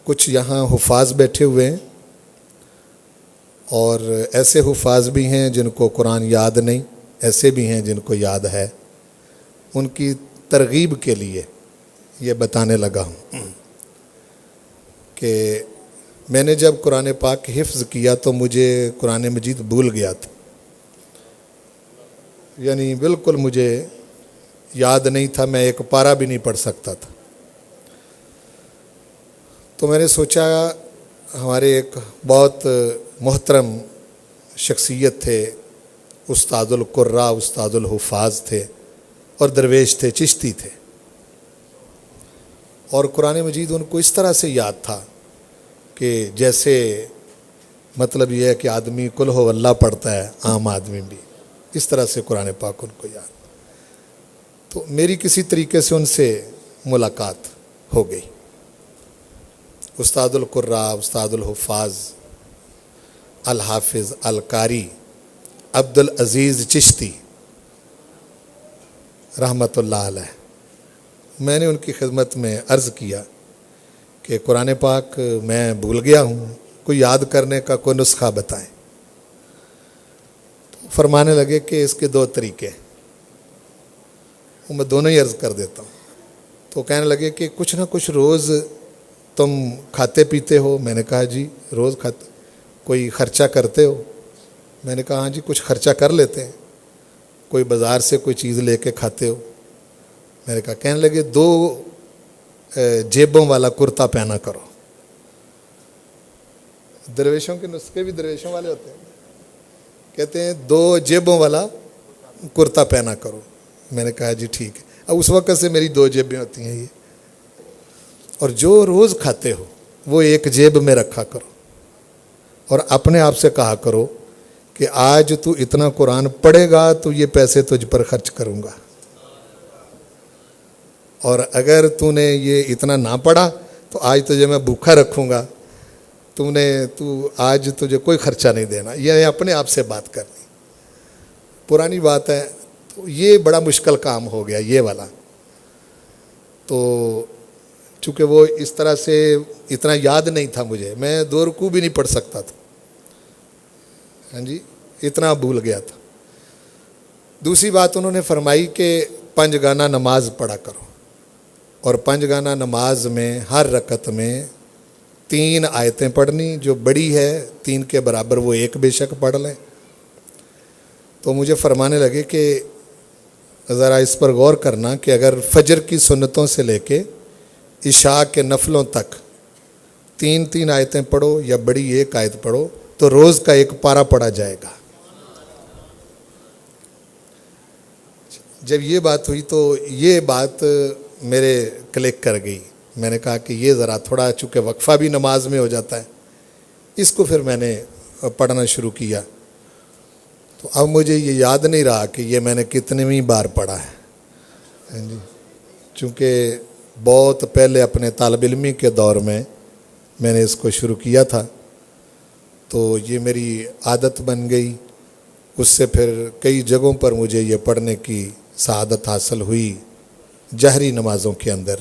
کچھ یہاں حفاظ بیٹھے ہوئے ہیں اور ایسے حفاظ بھی ہیں جن کو قرآن یاد نہیں، ایسے بھی ہیں جن کو یاد ہے. ان کی ترغیب کے لیے یہ بتانے لگا ہوں کہ میں نے جب قرآن پاک حفظ کیا تو مجھے قرآن مجید بھول گیا تھا، یعنی بالکل مجھے یاد نہیں تھا، میں ایک پارہ بھی نہیں پڑھ سکتا تھا. تو میں نے سوچا ہمارے ایک بہت محترم شخصیت تھے، استاد القراء، استاد الحفاظ تھے اور درویش تھے، چشتی تھے، اور قرآن مجید ان کو اس طرح سے یاد تھا کہ جیسے مطلب یہ ہے کہ آدمی قل ہو اللہ پڑھتا ہے، عام آدمی بھی اس طرح سے قرآن پاک ان کو یاد. تو میری کسی طریقے سے ان سے ملاقات ہو گئی. استاد القراء، استاد الحفاظ، الحافظ القاری عبد العزیز چشتی رحمۃ اللہ علیہ، میں نے ان کی خدمت میں عرض کیا کہ قرآن پاک میں بھول گیا ہوں، کوئی یاد کرنے کا کوئی نسخہ بتائیں. تو فرمانے لگے کہ اس کے دو طریقے، میں دونوں ہی عرض کر دیتا ہوں. تو کہنے لگے کہ کچھ نہ کچھ روز تم کھاتے پیتے ہو. میں نے کہا جی روز کھاتے. کوئی خرچہ کرتے ہو؟ میں نے کہا ہاں جی کچھ خرچہ کر لیتے ہیں. کوئی بازار سے کوئی چیز لے کے کھاتے ہو؟ میں نے کہا. کہنے لگے 2 جیبوں والا کرتا پہنا کرو. درویشوں کے نسخے بھی درویشوں والے ہوتے ہیں، کہتے ہیں 2 جیبوں والا کرتا پہنا کرو. میں نے کہا جی ٹھیک ہے. اب اس وقت سے میری 2 جیبیں ہوتی ہیں یہ، اور جو روز کھاتے ہو وہ ایک جیب میں رکھا کرو اور اپنے آپ سے کہا کرو کہ آج تو اتنا قرآن پڑھے گا تو یہ پیسے تجھ پر خرچ کروں گا، اور اگر تو نے یہ اتنا نہ پڑھا تو آج تجھے میں بھوکا رکھوں گا، تو آج تجھے کوئی خرچہ نہیں دینا. یہ اپنے آپ سے بات کرنی پرانی بات ہے. تو یہ بڑا مشکل کام ہو گیا یہ والا. تو چونکہ وہ اس طرح سے اتنا یاد نہیں تھا مجھے، میں 2 رکوع بھی نہیں پڑھ سکتا تھا، ہاں جی اتنا بھول گیا تھا. دوسری بات انہوں نے فرمائی کہ 5 گانا نماز پڑھا کرو، اور 5 گانا نماز میں ہر رکعت میں 3 آیتیں پڑھنی، جو بڑی ہے 3 کے برابر وہ 1 بے شک پڑھ لیں. تو مجھے فرمانے لگے کہ ذرا اس پر غور کرنا کہ اگر فجر کی سنتوں سے لے کے عشاء کے نفلوں تک 3 آیتیں پڑھو یا بڑی 1 آیت پڑھو تو روز کا 1 پارہ پڑھا جائے گا. جب یہ بات ہوئی تو یہ بات میرے کلک کر گئی. میں نے کہا کہ یہ ذرا تھوڑا، چونکہ وقفہ بھی نماز میں ہو جاتا ہے، اس کو پھر میں نے پڑھنا شروع کیا. تو اب مجھے یہ یاد نہیں رہا کہ یہ میں نے کتنی بار پڑھا ہے جی، چونکہ بہت پہلے اپنے طالب علمی کے دور میں نے اس کو شروع کیا تھا، تو یہ میری عادت بن گئی. اس سے پھر کئی جگہوں پر مجھے یہ پڑھنے کی سعادت حاصل ہوئی جہری نمازوں کے اندر.